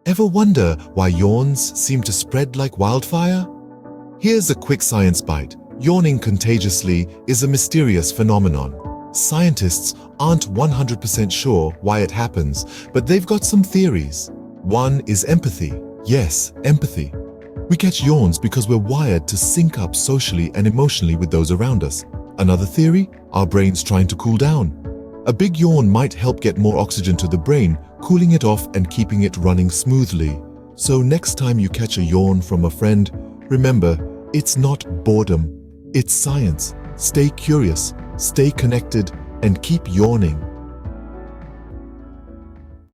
Ever wonder why yawns seem to spread like wildfire? Here's a quick science bite. Yawning contagiously is a mysterious phenomenon. Scientists aren't 100% sure why it happens, but they've got some theories. One is empathy. Yes, empathy. We catch yawns because we're wired to sync up socially and emotionally with those around us. Another theory? Our brain's trying to cool down. A big yawn might help get more oxygen to the brain, cooling it off and keeping it running smoothly. So next time you catch a yawn from a friend, remember, it's not boredom, it's science. Stay curious, stay connected, and keep yawning.